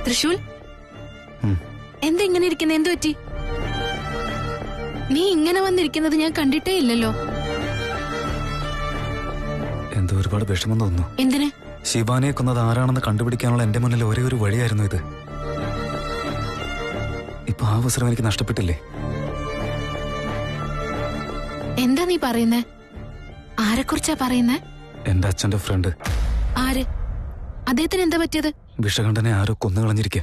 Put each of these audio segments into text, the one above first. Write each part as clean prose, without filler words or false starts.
തൃശൂൽ, എന്താ ഇങ്ങനെ ഇരിക്കുന്ന? എന്തു പറ്റി? നീ ഇങ്ങനെ വന്നിരിക്കുന്നത് ഞാൻ കണ്ടിട്ടേ ഇല്ലല്ലോ. എന്തോ ഒരുപാട് വിഷമം തോന്നുന്നു. എന്തിന്? ശിവാനിയെ കൊന്നത് ആരാണെന്ന് കണ്ടുപിടിക്കാനുള്ള എന്റെ മുന്നിൽ ഒരേ ഒരു വഴിയായിരുന്നു ഇത്. ഇപ്പൊ ആ അവസരം എനിക്ക് നഷ്ടപ്പെട്ടില്ലേ? എന്താ നീ പറയുന്നേ? ആരെക്കുറിച്ചാ പറയുന്നേ? എന്റെ അച്ഛന്റെ ഫ്രണ്ട്. ആര്? അദ്ദേഹത്തിന് എന്താ പറ്റിയത്? വിഷകണ്ഠനെ ആരോ കൊന്നുകളഞ്ഞിരിക്കുക.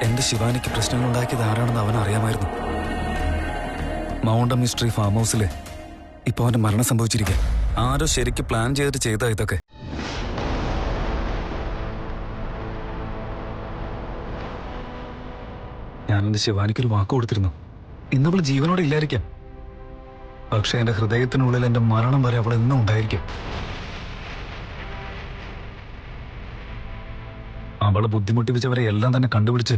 എന്റെ ശിവാനിക്ക് പ്രശ്നങ്ങൾ ഉണ്ടാക്കിയത് ആരാണെന്ന് അവൻ അറിയാമായിരുന്നു. മൗണ്ടൻ മിസ്റ്ററി ഫാം ഹൗസില് ഇപ്പൊ അവന്റെ മരണം സംഭവിച്ചിരിക്കുക. ആരോ ശരിക്ക് പ്ലാൻ ചെയ്തിട്ട് ചെയ്താ ഇതൊക്കെ. ഞാൻ എന്റെ ശിവാനിക്കൊരു വാക്ക് കൊടുത്തിരുന്നു, ഇന്നവൾ ജീവനോടെ ഇല്ലായിരിക്കാം, പക്ഷെ എന്റെ ഹൃദയത്തിനുള്ളിൽ എന്റെ മരണം വരെ അവൾ എന്നും ഉണ്ടായിരിക്കും. അവളെ ബുദ്ധിമുട്ടിപ്പിച്ചവരെ എല്ലാം തന്നെ കണ്ടുപിടിച്ച്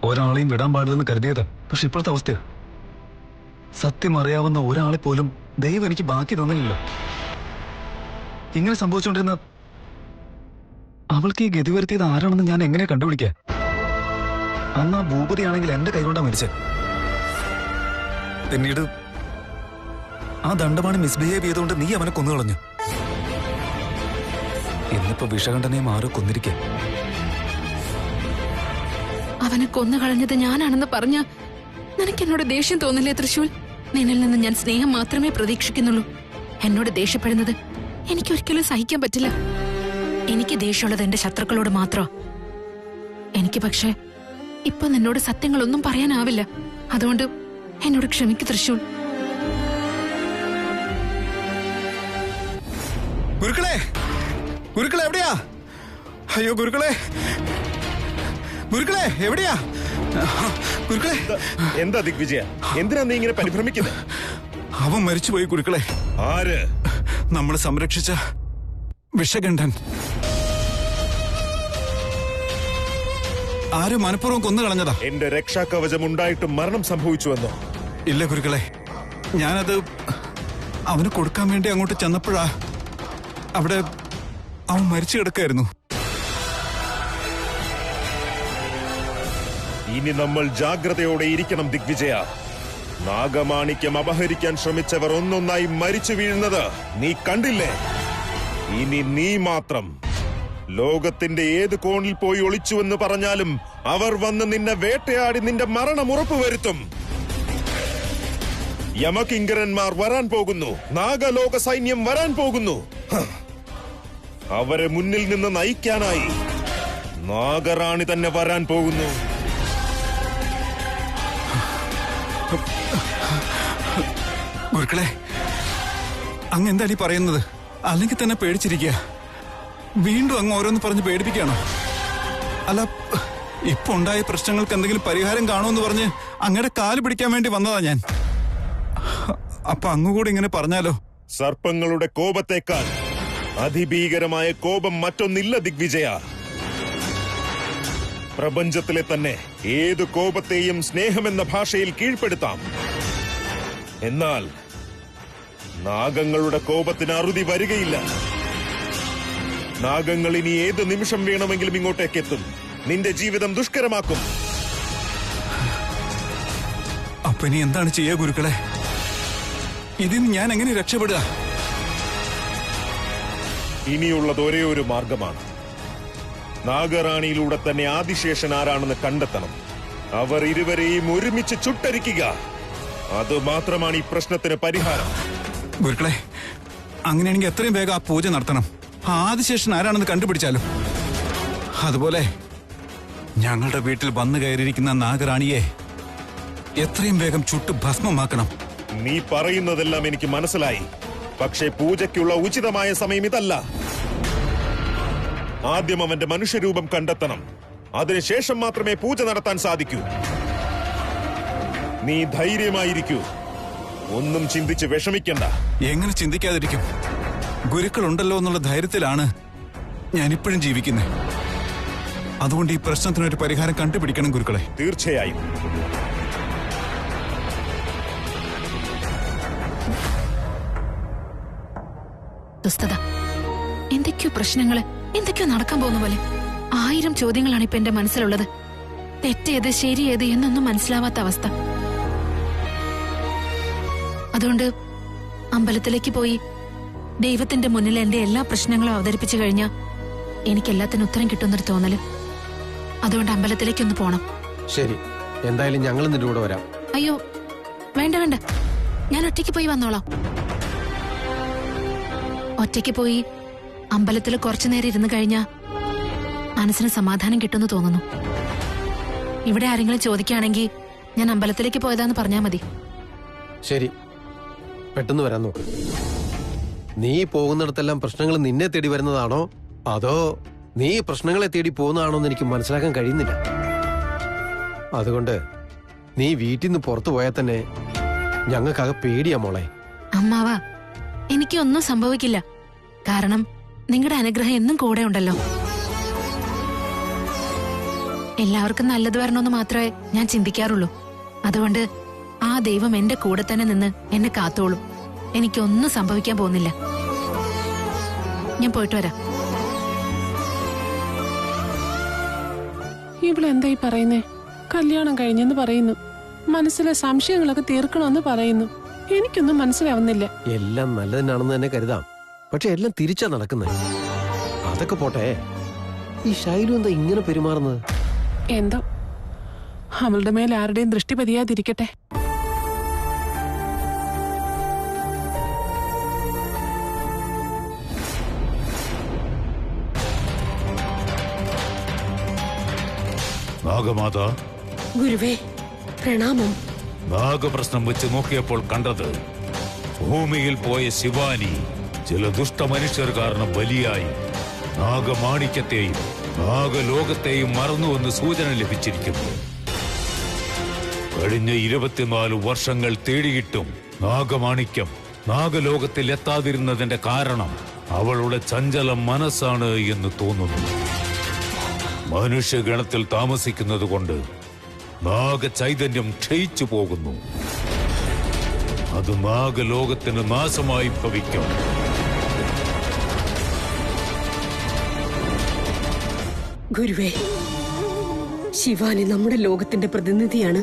ഒരാളെയും വിടാൻ പാടില്ലെന്ന് കരുതിയതാ. പക്ഷെ ഇപ്പോഴത്തെ അവസ്ഥ, സത്യം അറിയാവുന്ന ഒരാളെ പോലും ദൈവം എനിക്ക് ബാക്കി തന്നില്ലല്ലോ. ഇങ്ങനെ സംഭവിച്ചുകൊണ്ടിരുന്ന അവൾക്ക് ഈ ഗതി വരുത്തിയത് ആരാണെന്ന് ഞാൻ എങ്ങനെ കണ്ടുപിടിക്കുക? അന്ന് ആ ഭൂപതിയാണെങ്കിൽ എന്റെ കൈകൊണ്ടാ മരിച്ചത്. പിന്നീട് ആ ദണ്ഡപാണി മിസ്ബിഹേവ് ചെയ്തുകൊണ്ട് നീ അവനെ കൊന്നുകളഞ്ഞു. ഇന്നിപ്പോ വിഷകണ്ഠനെയും ആരോ കൊന്നിരിക്കുക. അവനെ കൊന്നുകളഞ്ഞത് ഞാനാണെന്ന് പറഞ്ഞ നിനക്ക് എന്നോട് ദേഷ്യം തോന്നില്ലേ തൃശൂൽ? നിന്നിൽ നിന്ന് ഞാൻ സ്നേഹം മാത്രമേ പ്രതീക്ഷിക്കുന്നുള്ളൂ. എന്നോട് ദേഷ്യപ്പെടുന്നത് എനിക്കൊരിക്കലും സഹിക്കാൻ പറ്റില്ല. എനിക്ക് ദേഷ്യമുള്ളത് എന്റെ ശത്രുക്കളോട് മാത്രം. എനിക്ക് പക്ഷേ ഇപ്പൊ നിന്നോട് സത്യങ്ങളൊന്നും പറയാനാവില്ല. അതുകൊണ്ട് എന്നോട് ക്ഷമിക്കു തൃശൂൽ. ഗുരുക്കളെ, ഗുരുക്കളെ എവിടെയാ? അയ്യോ ഗുരുക്കളെ, ഗുരുക്കളെ എവിടെയാ? ഗുരുക്കളെ. എന്താ ദിഗ്വിജയ, എന്തിനാ നീ ഇങ്ങനെ പരിഭ്രമിക്കുന്നത്? അവൻ മരിച്ചുപോയി ഗുരുക്കളെ. ആര്? നമ്മൾ സംരക്ഷിച്ച വിഷകണ്ഠൻ. ആരും മനഃപൂർവ്വം കൊന്നു കളഞ്ഞതാ. എന്റെ രക്ഷാകവചം ഉണ്ടായിട്ടും മരണം സംഭവിച്ചുവെന്നോ? ഇല്ല ഗുരുക്കളെ, ഞാനത് അവന് കൊടുക്കാൻ വേണ്ടി അങ്ങോട്ട് ചെന്നപ്പോഴാ അവിടെ അവൻ മരിച്ചു കിടക്കായിരുന്നു. ഇനി നമ്മൾ ജാഗ്രതയോടെ ഇരിക്കണം ദിഗ്വിജയ. നാഗമാണിക്യം അപഹരിക്കാൻ ശ്രമിച്ചവർ ഒന്നൊന്നായി മരിച്ചു വീഴുന്നത് നീ കണ്ടില്ലേ? ഇനി നീ മാത്രം. ലോകത്തിന്റെ ഏത് കോണിൽ പോയി ഒളിച്ചുവെന്ന് പറഞ്ഞാലും അവർ വന്ന് നിന്നെ വേട്ടയാടി നിന്റെ മരണം ഉറപ്പുവരുത്തും. യമകിങ്കരന്മാർ വരാൻ പോകുന്നു, നാഗലോക സൈന്യം വരാൻ പോകുന്നു. അവരെ മുന്നിൽ നിന്ന് നയിക്കാനായി നാഗറാണി തന്നെ വരാൻ പോകുന്നു. ഗുരുക്കളെ, അങ്ങ് എന്താടി പറയുന്നത്? അല്ലെങ്കിൽ തന്നെ പേടിച്ചിരിക്കുക. വീണ്ടും അങ്ങ് ഓരോന്ന് പറഞ്ഞ് പേടിപ്പിക്കുകയാണോ? അല്ല, ഇപ്പൊ ഉണ്ടായ പ്രശ്നങ്ങൾക്ക് എന്തെങ്കിലും പരിഹാരം കാണുമെന്ന് പറഞ്ഞ് അങ്ങയുടെ കാല് പിടിക്കാൻ വേണ്ടി വന്നതാ ഞാൻ. അപ്പൊ അങ്ങുകൂടി ഇങ്ങനെ പറഞ്ഞാലോ? സർപ്പങ്ങളുടെ കോപത്തേക്കാൾ അതിഭീകരമായ കോപം മറ്റൊന്നില്ല ദിഗ്വിജയ. പ്രപഞ്ചത്തിലെ തന്നെ ഏതു കോപത്തെയും സ്നേഹമെന്ന ഭാഷയിൽ കീഴ്പ്പെടുത്താം. എന്നാൽ നാഗങ്ങളുടെ കോപത്തിന് അറുതി വരികയില്ല. നാഗങ്ങൾ ഇനി ഏത് നിമിഷം വേണമെങ്കിലും ഇങ്ങോട്ടേക്ക് എത്തും, നിന്റെ ജീവിതം ദുഷ്കരമാക്കും. അപ്പൊ ഇനി എന്താണ് ചെയ്യുക ഗുരുക്കളെ? ഇതിന് ഞാൻ എങ്ങനെ രക്ഷപ്പെടുക? ഇനിയുള്ളത് ഒരേ ഒരു മാർഗമാണ്. നാഗറാണിയിലൂടെ തന്നെ ആദിശേഷൻ ആരാണെന്ന് കണ്ടെത്തണം. അവർ ഇരുവരെയും ഒരുമിച്ച് ചുട്ടരിക്കുക. അതുമാത്രമാണ് ഈ പ്രശ്നത്തിന് പരിഹാരം. ഗുരുക്കളെ, അങ്ങനെയാണെങ്കിൽ എത്രയും വേഗം ആ പൂജ നടത്തണം. ആദിശേഷൻ ആരാണെന്ന് കണ്ടുപിടിച്ചാലോ? അതുപോലെ ഞങ്ങളുടെ വീട്ടിൽ വന്നു കയറിയിരിക്കുന്ന നാഗറാണിയെ എത്രയും വേഗം ചുട്ട് ഭസ്മമാക്കണം. നീ പറയുന്നതെല്ലാം എനിക്ക് മനസ്സിലായി. പക്ഷേ പൂജയ്ക്കുള്ള ഉചിതമായ സമയം ഇതല്ല. ആദ്യം അവന്റെ മനുഷ്യരൂപം കണ്ടെത്തണം. അതിനുശേഷം മാത്രമേ പൂജ നടത്താൻ സാധിക്കൂ. നീ ധൈര്യമായിരിക്കൂ. ഒന്നും ചിന്തിച്ച് വിഷമിക്കണ്ട. എങ്ങനെ ചിന്തിക്കാതിരിക്കും? ഗുരുക്കൾ ഉണ്ടല്ലോ എന്നുള്ള ധൈര്യത്തിലാണ് ഞാനിപ്പോഴും ജീവിക്കുന്നത്. അതുകൊണ്ട് ഈ പ്രശ്നത്തിനൊരു പരിഹാരം കണ്ടുപിടിക്കണം ഗുരുക്കളെ. തീർച്ചയായും. ദുസ്തത, എന്തൊക്കെയോ പ്രശ്നങ്ങള്, എന്തൊക്കെയോ നടക്കാൻ പോകുന്ന പോലെ 1000 ചോദ്യങ്ങളാണ് ഇപ്പൊ എന്റെ മനസ്സിലുള്ളത്. തെറ്റേത് ശരിയേത് എന്നൊന്നും മനസ്സിലാവാത്ത അവസ്ഥ. അതുകൊണ്ട് അമ്പലത്തിലേക്ക് പോയി ദൈവത്തിന്റെ മുന്നിൽ എന്റെ എല്ലാ പ്രശ്നങ്ങളും അവതരിപ്പിച്ചു കഴിഞ്ഞാൽ എനിക്കെല്ലാത്തിനും ഉത്തരം കിട്ടുന്നൊരു തോന്നല്. അതുകൊണ്ട് അമ്പലത്തിലേക്കൊന്ന് പോണം. ശരി, എന്തായാലും ഞങ്ങൾ നിന്റെ കൂടെ വരാം. അയ്യോ വേണ്ട വേണ്ട, ഞാൻ ഒറ്റയ്ക്ക് പോയി വന്നോളാം. ഒറ്റയ്ക്ക് പോയി അമ്പലത്തിൽ കുറച്ചു നേരം ഇരുന്ന് കഴിഞ്ഞാ മനസ്സിന് സമാധാനം കിട്ടുമെന്ന് തോന്നുന്നു. ഇവിടെ ആരെങ്കിലും ചോദിക്കുകയാണെങ്കിൽ ഞാൻ അമ്പലത്തിലേക്ക് പോയതാന്ന് പറഞ്ഞാ മതി. ശരി, പെട്ടെന്ന് വരാൻ നോക്ക്. നീ പോകുന്നിടത്തെല്ലാം പ്രശ്നങ്ങൾ നിന്നെ തേടി വരുന്നതാണോ അതോ നീ പ്രശ്നങ്ങളെ തേടി പോകുന്നതാണോ എന്ന് എനിക്ക് മനസ്സിലാക്കാൻ കഴിയുന്നില്ല. അതുകൊണ്ട് നീ വീട്ടിൽ നിന്ന് പുറത്തു പോയാൽ തന്നെ ഞങ്ങൾക്കാകെ പേടിയാ മോളെ. അമ്മാവാ, എനിക്കൊന്നും സംഭവിക്കില്ല. കാരണം നിങ്ങളുടെ അനുഗ്രഹം എന്നും കൂടെ ഉണ്ടല്ലോ. എല്ലാവർക്കും നല്ലത് വരണമെന്ന് മാത്രമേ ഞാൻ ചിന്തിക്കാറുള്ളൂ. അതുകൊണ്ട് ആ ദൈവം എന്റെ കൂടെ തന്നെ നിന്ന് എന്നെ കാത്തോളും. എനിക്കൊന്നും സംഭവിക്കാൻ പോകുന്നില്ല. ഞാൻ പോയിട്ട് വരാം. ഇവളെന്തായി പറയുന്നേ? കല്യാണം കഴിഞ്ഞെന്ന് പറയുന്നു, മനസ്സിലെ സംശയങ്ങളൊക്കെ തീർക്കണമെന്ന് പറയുന്നു. എനിക്കൊന്നും മനസ്സിലാവുന്നില്ല. എല്ലാം നല്ലതിനാണെന്ന് തന്നെ കരുതാം, പക്ഷെ എല്ലാം തിരിച്ചാ നടക്കുന്നത്. അതൊക്കെ പോട്ടെ, ഈ ശൈലു എന്താ ഇങ്ങനെ പെരുമാറുന്നത്? എന്തോ അവളുടെ മേൽ ആരുടെയും ദൃഷ്ടി പതിയാതിരിക്കട്ടെ. നാഗമാതാ, ഗുരുവേ പ്രണാമം. നാഗപ്രശ്നം വെച്ച് നോക്കിയപ്പോൾ കണ്ടത് ഭൂമിയിൽ പോയ ശിവാനി ചില ദുഷ്ടമനുഷ്യർ കാരണം ബലിയായി നാഗമാണിക്യത്തെയും നാഗലോകത്തെയും മറന്നുവെന്ന് സൂചന ലഭിച്ചിരിക്കുന്നു. കഴിഞ്ഞ 24 വർഷങ്ങൾ തേടിയിട്ടും നാഗമാണിക്യം നാഗലോകത്തിൽ എത്താതിരുന്നതിന്റെ കാരണം അവളുടെ ചഞ്ചല മനസ്സാണ് എന്ന് തോന്നുന്നു. മനുഷ്യഗണത്തിൽ താമസിക്കുന്നത് കൊണ്ട് നാഗചൈതന്യം ക്ഷയിച്ചു പോകുന്നു. അത് നാഗലോകത്തിന് നാശമായി ഭവിക്കും. ഗുരുവേ, ശിവാനി നമ്മുടെ ലോകത്തിന്റെ പ്രതിനിധിയാണ്.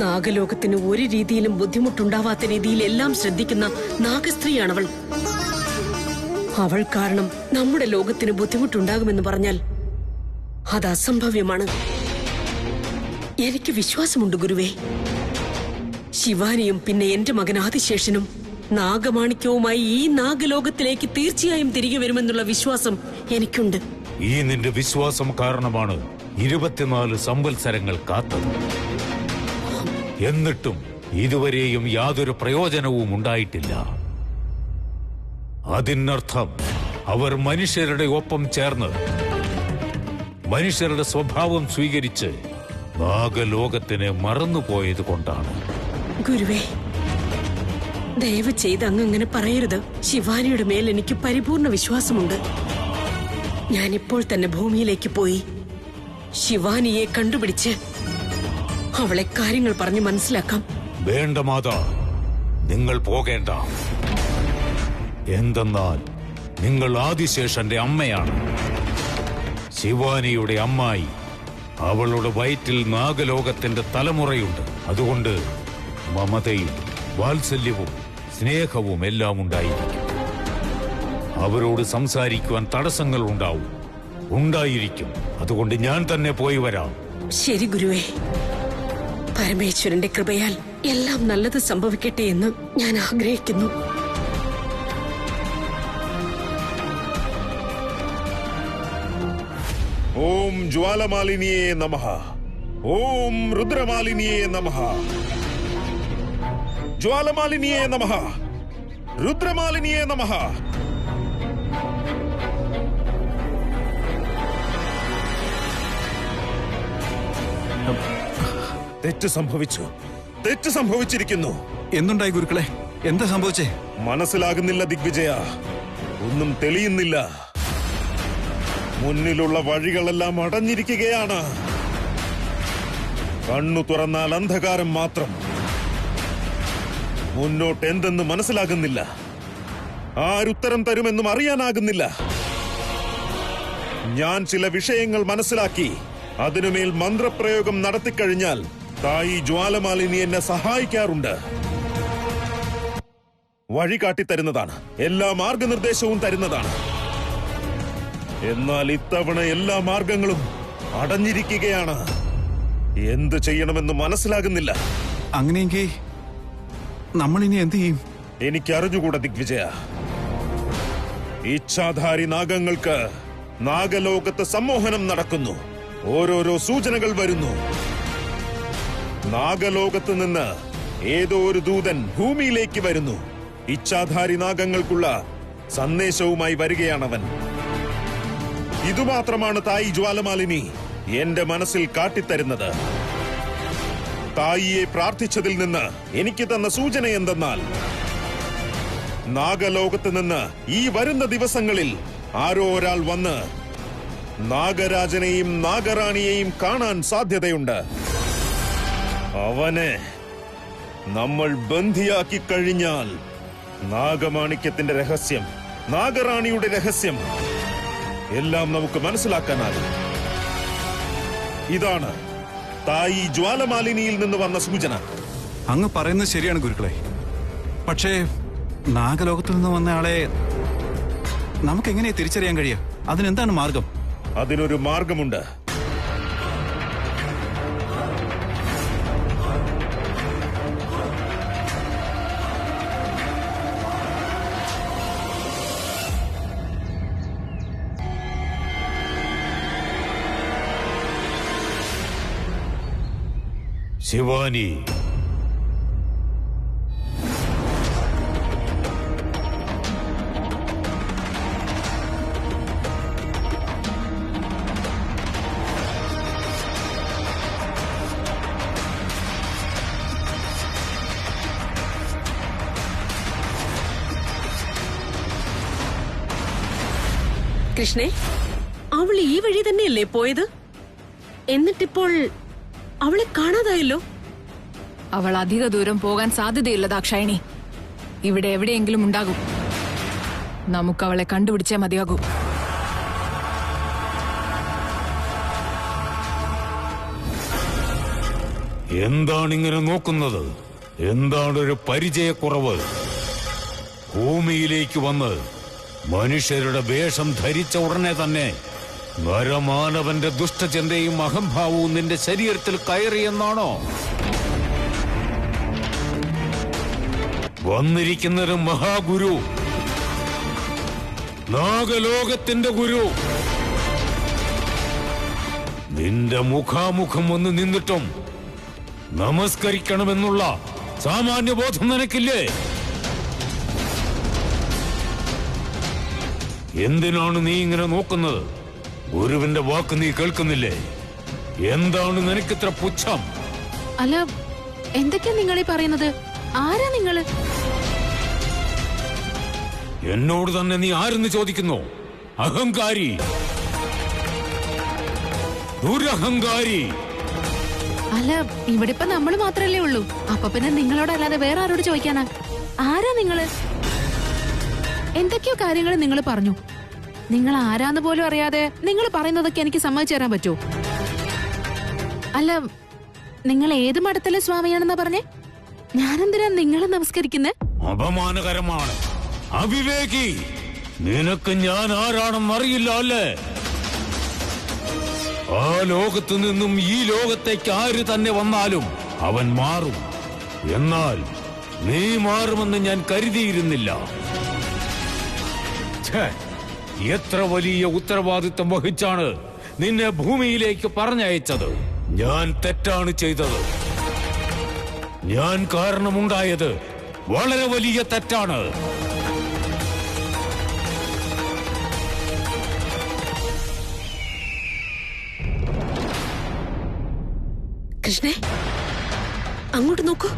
നാഗലോകത്തിന് ഒരു രീതിയിലും ബുദ്ധിമുട്ടുണ്ടാവാത്ത രീതിയിൽ എല്ലാം ശ്രദ്ധിക്കുന്ന നാഗസ്ത്രീയാണവൾ. അവൾ കാരണം നമ്മുടെ ലോകത്തിന് ബുദ്ധിമുട്ടുണ്ടാകുമെന്ന് പറഞ്ഞാൽ അത് അസംഭവ്യമാണ്. എനിക്ക് വിശ്വാസമുണ്ട് ഗുരുവേ. ശിവാനിയും പിന്നെ എന്റെ മകൻ ആദിശേഷനും നാഗമാണിക്യവുമായി ഈ നാഗലോകത്തിലേക്ക് തീർച്ചയായും തിരികെ വരുമെന്നുള്ള വിശ്വാസം എനിക്കുണ്ട്. ഈ നിന്റെ വിശ്വാസം കാരണമാണ് 24 സംവത്സരങ്ങൾ കാത്തത്. എന്നിട്ടും ഇതുവരെയും യാതൊരു പ്രയോജനവും ഉണ്ടായിട്ടില്ല. അതിനർത്ഥം അവർ മനുഷ്യരുടെ ഒപ്പം ചേർന്ന് മനുഷ്യരുടെ സ്വഭാവം സ്വീകരിച്ച് നാഗലോകത്തിനെ മറന്നുപോയത് കൊണ്ടാണ്. ഗുരുവേ, ദയവ് ചെയ്ത് അങ്ങനെ പറയരുത്. ശിവാനിയുടെ മേൽ എനിക്ക് പരിപൂർണ വിശ്വാസമുണ്ട്. ഞാനിപ്പോൾ തന്നെ ഭൂമിയിലേക്ക് പോയി ശിവാനിയെ കണ്ടുപിടിച്ച് അവളെ കാര്യങ്ങൾ പറഞ്ഞ് മനസ്സിലാക്കാം. വേണ്ട മാതാ, നിങ്ങൾ പോകേണ്ട. എന്തെന്നാൽ നിങ്ങൾ ആദിശേഷന്റെ അമ്മയാണ്, ശിവാനിയുടെ അമ്മായി. അവളുടെ വയറ്റിൽ നാഗലോകത്തിന്റെ തലമുറയുണ്ട്. അതുകൊണ്ട് മമതയും വാത്സല്യവും സ്നേഹവും എല്ലാം ഉണ്ടായിരിക്കും. അവരോട് സംസാരിക്കുവാൻ തടസ്സങ്ങൾ ഉണ്ടായിരിക്കും. അതുകൊണ്ട് ഞാൻ തന്നെ പോയി വരാം. ശരി ഗുരുവേ. പരമേശ്വരന്റെ കൃപയാൽ എല്ലാം നല്ലത് സംഭവിക്കട്ടെ എന്ന് ഞാൻ ആഗ്രഹിക്കുന്നു. ഓം ജ്വാലമാലിനിയേ നമഃ. ഓം രുദ്രമാലിനിയേ നമഃ. ജ്വാലമാലിനിയേ നമഃ. രുദ്രമാലിനിയേ നമഃ. തെറ്റ് സംഭവിച്ചിരിക്കുന്നു. എന്തുണ്ടായി ഗുരുക്കളെ? എന്താ സംഭവിച്ചേ? മനസ്സിലാകുന്നില്ല ദിഗ്വിജയ. ഒന്നും തെളിയുന്നില്ല. മുന്നിലുള്ള വഴികളെല്ലാം അടഞ്ഞിരിക്കുകയാണ്. കണ്ണു തുറന്നാൽ അന്ധകാരം മാത്രം. മുന്നോട്ട് എന്തെന്ന് മനസ്സിലാകുന്നില്ല. ആരുത്തരം തരുമെന്നും അറിയാനാകുന്നില്ല. ഞാൻ ചില വിഷയങ്ങൾ മനസ്സിലാക്കി അതിനുമേൽ മന്ത്രപ്രയോഗം നടത്തിക്കഴിഞ്ഞാൽ തായി ജ്വാലമാലിനി എന്നെ സഹായിക്കാറുണ്ട്. വഴി കാട്ടിത്തരുന്നതാണ്, എല്ലാ മാർഗനിർദ്ദേശവും തരുന്നതാണ്. എന്നാൽ ഇത്തവണ എല്ലാ മാർഗങ്ങളും അടഞ്ഞിരിക്കുകയാണ്. എന്ത് ചെയ്യണമെന്ന് മനസ്സിലാകുന്നില്ല. അങ്ങനെയെങ്കിൽ നമ്മൾ ഇനി എന്ത് ചെയ്യും? എനിക്കറിഞ്ഞുകൂടാ ദിഗ്വിജയ. ഇച്ഛാധാരി നാഗങ്ങൾക്ക് നാഗലോകത്ത് സമ്മോഹനം നടക്കുന്നു. ഓരോരോ സൂചനകൾ വരുന്നു. നാഗലോകത്ത് നിന്ന് ഏതോ ഒരു ദൂതൻ ഭൂമിയിലേക്ക് വരുന്നു. ഇച്ഛാധാരി നാഗങ്ങൾക്കുള്ള സന്ദേശവുമായി വരികയാണവൻ. ഇതുമാത്രമാണ് തായി ജ്വാലമാലിനി എന്റെ മനസ്സിൽ കാട്ടിത്തരുന്നത്. തായിയെ പ്രാർത്ഥിച്ചതിൽ നിന്ന് എനിക്ക് തന്ന സൂചന എന്തെന്നാൽ, നാഗലോകത്ത് നിന്ന് ഈ വരുന്ന ദിവസങ്ങളിൽ ആരോ ഒരാൾ വന്ന് നാഗരാജനെയും നാഗറാണിയെയും കാണാൻ സാധ്യതയുണ്ട്. അവനെ നമ്മൾ ബന്ധിയാക്കി കഴിഞ്ഞാൽ നാഗമാണിക്യത്തിന്റെ രഹസ്യം, നാഗറാണിയുടെ രഹസ്യം എല്ലാം നമുക്ക് മനസ്സിലാക്കാനാകും. ഇതാണ് തായി ജ്വാലമാലിനിയിൽ നിന്ന് വന്ന സൂചന. അങ്ങ് പറയുന്നത് ശരിയാണ് ഗുരുക്കളെ. പക്ഷേ നാഗലോകത്തിൽ നിന്ന് വന്ന ആളെ നമുക്ക് എങ്ങനെ തിരിച്ചറിയാൻ കഴിയുക? അതിനെന്താണ് മാർഗം? അതിനൊരു മാർഗമുണ്ട്. ശിവാനി, കൃഷ്ണേ, അവൾ ഈ വഴി തന്നെയല്ലേ പോയത്? എന്നിട്ടിപ്പോൾ അവളെ കാണാതായല്ലോ. അവൾ അധിക ദൂരം പോകാൻ സാധ്യതയില്ല ദാക്ഷായണി. ഇവിടെ എവിടെയെങ്കിലും ഉണ്ടാകും. നമുക്ക് അവളെ കണ്ടുപിടിച്ചേ മതിയാകൂ. എന്താണിങ്ങനെ നോക്കുന്നത്? എന്താണൊരു പരിചയക്കുറവ്? ഭൂമിയിലേക്ക് വന്ന് മനുഷ്യരുടെ വേഷം ധരിച്ച ഉടനെ തന്നെ നരമാനവന്റെ ദുഷ്ടചിന്തയും അഹംഭാവവും നിന്റെ ശരീരത്തിൽ കയറിയെന്നാണോ? വന്നിരിക്കുന്നത് മഹാഗുരു, നാഗലോകത്തിന്റെ ഗുരു. നിന്റെ മുഖാമുഖം വന്ന് നിന്നിട്ടും നമസ്കരിക്കണമെന്നുള്ള സാമാന്യബോധം നിനക്കില്ലേ? എന്തിനാണ് നീ ഇങ്ങനെ നോക്കുന്നത്? ഗുരുവിന്റെ വാക്ക് നീ കേൾക്കുന്നില്ലേ? എന്താണ് നിനക്കിത്ര പുച്ഛം? അല്ല, എന്തൊക്കെയാ നിങ്ങളീ പറയുന്നത്? ആരാ നിങ്ങള്? എന്നോട് തന്നെ നീ ആരെന്ന് ചോദിക്കുന്നു? അഹങ്കാരി, ദുരഹങ്കാരി. അല്ല, ഇവിടെ ഇപ്പൊ നമ്മള് മാത്രല്ലേ ഉള്ളൂ. അപ്പൊ പിന്നെ നിങ്ങളോടല്ലാതെ വേറെ ആരോട് ചോദിക്കാനാ? ആരാ നിങ്ങള്? എന്തൊക്കെയോ കാര്യങ്ങൾ നിങ്ങൾ പറഞ്ഞു. നിങ്ങൾ ആരാന്ന് പോലും അറിയാതെ നിങ്ങൾ പറയുന്നതൊക്കെ എനിക്ക് സമ്മതിച്ചു തരാൻ പറ്റുമോ? അല്ല, നിങ്ങൾ ഏത് മഠത്തിലെ സ്വാമിയാണെന്നാ പറഞ്ഞേ? ഞാനെന്തിനാ നിങ്ങളെ നമസ്കരിക്കുന്നേ? അപമാനകരമാണ്, അവിവേകി. നിനക്ക് ഞാൻ ആരാണെന്നറിയില്ല അല്ലേ? ആ ലോകത്ത് നിന്നും ഈ ലോകത്തേക്ക് ആര് തന്നെ വന്നാലും അവൻ മാറും. എന്നാൽ നീ മാറുമെന്ന് ഞാൻ കരുതിയിരുന്നില്ല. എത്ര വലിയ ഉത്തരവാദിത്വം വഹിച്ചാണ് നിന്നെ ഭൂമിയിലേക്ക് പറഞ്ഞയച്ചത്. ഞാൻ തെറ്റാണ് ചെയ്തത്. ഞാൻ കാരണമുണ്ടായത് വളരെ വലിയ തെറ്റാണ്. കൃഷ്ണേ, അങ്ങോട്ട് നോക്കൂ.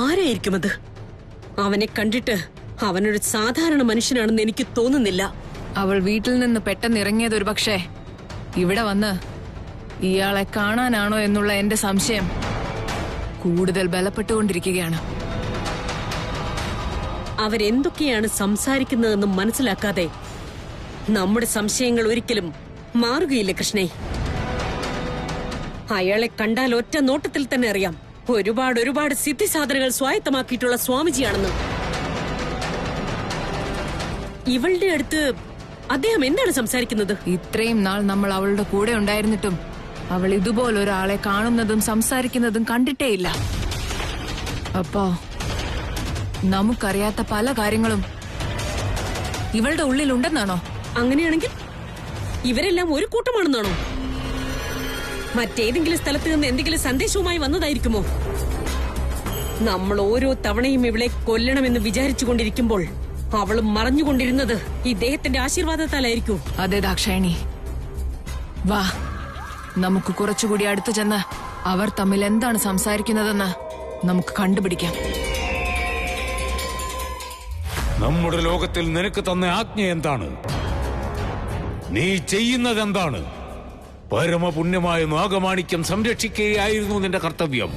ആരായിരിക്കും അത്? അവനെ കണ്ടിട്ട് അവനൊരു സാധാരണ മനുഷ്യനാണെന്ന് എനിക്ക് തോന്നുന്നില്ല. അവൾ വീട്ടിൽ നിന്ന് പെട്ടെന്ന് ഇറങ്ങിയത് ഒരു പക്ഷേ ഇവിടെ വന്ന് ഇയാളെ കാണാനാണോ എന്നുള്ള എന്റെ സംശയം കൂടുതൽ ബലപ്പെട്ടുകൊണ്ടിരിക്കുകയാണ്. അവരെന്തൊക്കെയാണ് സംസാരിക്കുന്നതെന്ന് മനസ്സിലാക്കാതെ നമ്മുടെ സംശയങ്ങൾ ഒരിക്കലും മാറുകയില്ല കൃഷ്ണേ. അയാളെ കണ്ടാൽ ഒറ്റ നോട്ടത്തിൽ തന്നെ അറിയാം ഒരുപാട് സിദ്ധിസാധനകൾ സ്വായത്തമാക്കിയിട്ടുള്ള സ്വാമിജിയാണെന്ന്. ഇവളുടെ അടുത്ത് അദ്ദേഹം എന്താണ് സംസാരിക്കുന്നത്? ഇത്രയും നാൾ നമ്മൾ അവളുടെ കൂടെ ഉണ്ടായിരുന്നിട്ടും അവൾ ഇതുപോലൊരാളെ കാണുന്നതും സംസാരിക്കുന്നതും കണ്ടിട്ടേയില്ല. അപ്പോ നമുക്കറിയാത്ത പല കാര്യങ്ങളും ഇവളുടെ ഉള്ളിലുണ്ടെന്നാണോ? അങ്ങനെയാണെങ്കിൽ ഇവരെല്ലാം ഒരു കൂട്ടമാണെന്നാണോ? മറ്റേതെങ്കിലും സ്ഥലത്ത് നിന്ന് എന്തെങ്കിലും സന്ദേശവുമായി വന്നതായിരിക്കുമോ? നമ്മൾ ഓരോ തവണയും ഇവളെ കൊല്ലണമെന്ന് വിചാരിച്ചുകൊണ്ടിരിക്കുമ്പോൾ അവളും മറഞ്ഞുകൊണ്ടിരുന്നത് ഇദ്ദേഹത്തിന്റെ ആശീർവാദത്താലായിരിക്കും. അതെ ദാക്ഷായണി, വാ നമുക്ക് കുറച്ചുകൂടി അടുത്തു ചെന്ന് അവർ തമ്മിൽ എന്താണ് സംസാരിക്കുന്നതെന്ന് നമുക്ക് കണ്ടുപിടിക്കാം. നമ്മുടെ ലോകത്തിൽ നിനക്ക് തന്ന ആജ്ഞ എന്താണ്? നീ ചെയ്യുന്നതെന്താണ്? പരമപുണ്യമായ നാഗമാണിക്യം സംരക്ഷിക്കുകയായിരുന്നു നിന്റെ കർത്തവ്യം.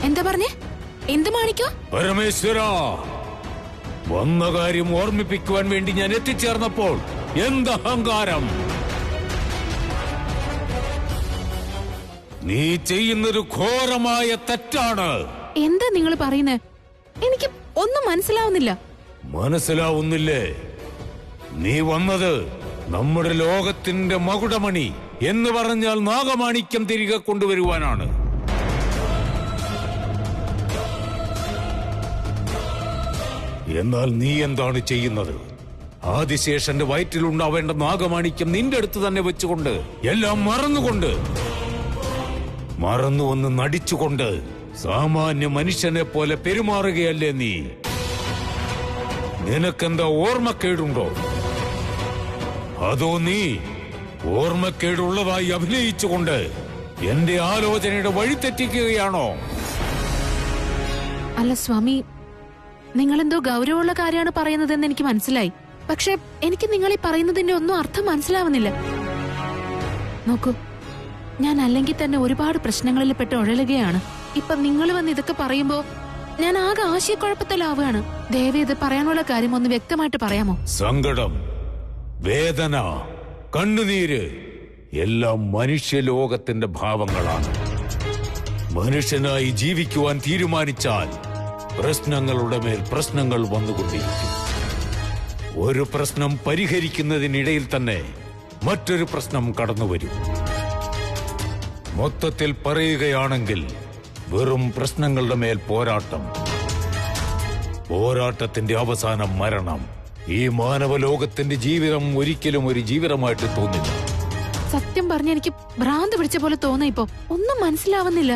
എന്താ പറഞ്ഞേ? എന്ത് മാണിക്കോ? പരമേശ്വര, വന്ന കാര്യം ഓർമ്മിപ്പിക്കുവാൻ വേണ്ടി ഞാൻ എത്തിച്ചേർന്നപ്പോൾ എന്ത് അഹങ്കാരം! നീ ചെയ്യുന്നത് ഘോരമായ തെറ്റാണ്. എന്താ നിങ്ങൾ പറയുന്നേ? എനിക്ക് ഒന്നും മനസ്സിലാവുന്നില്ല. മനസ്സിലാവുന്നില്ലേ? നീ വന്നത് നമ്മുടെ ലോകത്തിന്റെ മകുടമണി എന്ന് പറഞ്ഞാൽ നാഗമാണിക്യം തിരികെ കൊണ്ടുവരുവാനാണ്. എന്നാൽ നീ എന്താണ് ചെയ്യുന്നത്? ആദിശേഷന്റെ വയറ്റിലുണ്ടാവേണ്ട നാഗമാണിക്യം നിന്റെ അടുത്ത് തന്നെ വെച്ചുകൊണ്ട് എല്ലാം മറന്നുവന്ന് നടിച്ചുകൊണ്ട് സാമാന്യ മനുഷ്യനെ പോലെ പെരുമാറുകയല്ലേ നീ? നിനക്കെന്താ ഓർമ്മക്കേടുണ്ടോ? അതോ നീ ഓർമ്മക്കേടുള്ളതായി അഭിനയിച്ചുകൊണ്ട് എന്റെ ആലോചനയുടെ വഴി തെറ്റിക്കുകയാണോ? അല്ല സ്വാമി, നിങ്ങളെന്തോ ഗൗരവമുള്ള കാര്യമാണ് പറയുന്നതെന്ന് എനിക്ക് മനസ്സിലായി. പക്ഷെ എനിക്ക് നിങ്ങൾ ഈ പറയുന്നതിന്റെ ഒന്നും അർത്ഥം മനസ്സിലാവുന്നില്ല. നോക്കൂ, ഞാൻ അല്ലെങ്കിൽ തന്നെ ഒരുപാട് പ്രശ്നങ്ങളിൽ പെട്ട് ഉഴലുകയാണ്. ഇപ്പൊ നിങ്ങൾ വന്ന് ഇതൊക്കെ പറയുമ്പോ ഞാൻ ആകെ ആശയക്കുഴപ്പത്തിലാവുകയാണ്. ദയവ് ഇത് പറയാനുള്ള കാര്യം ഒന്ന് വ്യക്തമായിട്ട് പറയാമോ? സങ്കടം, വേദന, കണ്ണുനീര് എല്ലാം മനുഷ്യലോകത്തിന്റെ ഭാവങ്ങളാണ്. മനുഷ്യനായി ജീവിക്കുവാൻ തീരുമാനിച്ചാൽ പ്രശ്നങ്ങളുടെ മേൽ പ്രശ്നങ്ങൾ വന്നുകൊണ്ടിരിക്കും. ഒരു പ്രശ്നം പരിഹരിക്കുന്നതിനിടയിൽ തന്നെ മറ്റൊരു പ്രശ്നം കടന്നുവരും. മൊത്തത്തിൽ പറയുകയാണെങ്കിൽ വെറും പ്രശ്നങ്ങളുടെ മേൽ പോരാട്ടം. പോരാട്ടത്തിന്റെ അവസാനം മരണം. ഈ മാനവലോകത്തിന്റെ ജീവിതം ഒരിക്കലും ഒരു ജീവിതമായിട്ട് തോന്നില്ല. സത്യം പറഞ്ഞ എനിക്ക് ഭ്രാന്ത് പിടിച്ച പോലെ തോന്നാ. ഇപ്പൊ ഒന്നും മനസ്സിലാവുന്നില്ല.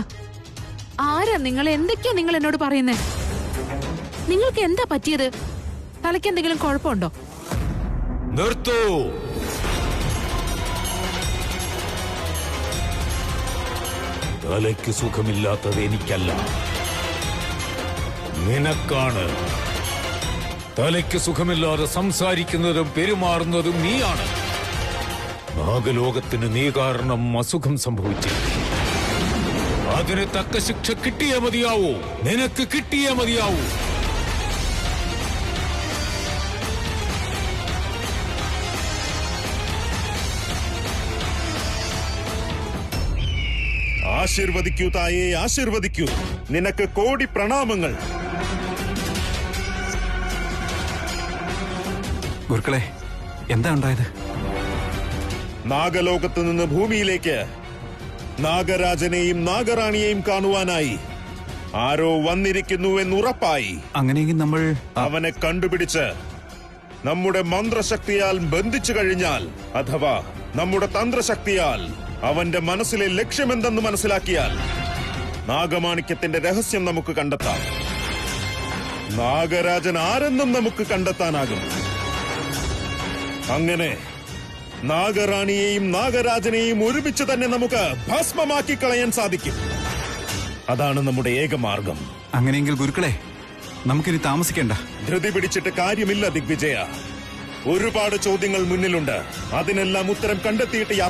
ആരാ നിങ്ങൾ? എന്തൊക്കെയാ നിങ്ങൾ എന്നോട് പറയുന്നേ? നിങ്ങൾക്ക് എന്താ പറ്റിയത്? തലയ്ക്ക് എന്തെങ്കിലും കുഴപ്പമുണ്ടോ? നിർത്തൂ. തലയ്ക്ക് സുഖമില്ലാത്തത് എനിക്കല്ല, നിനക്കാണ്. തലയ്ക്ക് സുഖമില്ലാതെ സംസാരിക്കുന്നതും പെരുമാറുന്നതും നീയാണ്. നാഗലോകത്തിന് നീ കാരണം അസുഖം സംഭവിച്ചിരിക്കുന്നു. അതിന് തക്ക ശിക്ഷ കിട്ടിയേ മതിയാവൂ. നിനക്ക് കിട്ടിയേ മതിയാവൂ. ആശീർവദിക്കൂ തായേ, ആശീർവദിക്കൂ. നിനക്ക് കോടി പ്രണാമങ്ങൾ. ഗുരുക്കളെ, എന്താ ഉണ്ടായത്? നാഗലോകത്ത് നിന്ന് ഭൂമിയിലേക്ക് നാഗരാജനെയും നാഗറാണിയെയും കാണുവാനായി ആരോ വന്നിരിക്കുന്നു എന്നുറപ്പായി. അങ്ങനെയെങ്കിൽ നമ്മൾ അവനെ കണ്ടുപിടിച്ച് നമ്മുടെ മന്ത്രശക്തിയാൽ ബന്ധിച്ചു കഴിഞ്ഞാൽ, അഥവാ നമ്മുടെ തന്ത്രശക്തിയാൽ അവന്റെ മനസ്സിലെ ലക്ഷ്യമെന്തെന്ന് മനസ്സിലാക്കിയാൽ നാഗമാണിക്യത്തിന്റെ രഹസ്യം നമുക്ക് കണ്ടെത്താം. നാഗരാജൻ ആരെന്നും നമുക്ക് കണ്ടെത്താനാകും. അങ്ങനെ നാഗറാണിയെയും നാഗരാജനെയും ഒരുമിച്ച് തന്നെ നമുക്ക് ഭസ്മമാക്കി കളയാൻ സാധിക്കും. അതാണ് നമ്മുടെ ഏക മാർഗം. അങ്ങനെയെങ്കിൽ ഗുരുക്കളെ, നമുക്കിനി താമസിക്കേണ്ട. ധൃതി പിടിച്ചിട്ട് കാര്യമില്ല ദിഗ്വിജയ. ഒരുപാട് ചോദ്യങ്ങൾ മുന്നിലുണ്ട്. അതിനെല്ലാം ഉത്തരം കണ്ടെത്തിയിട്ട്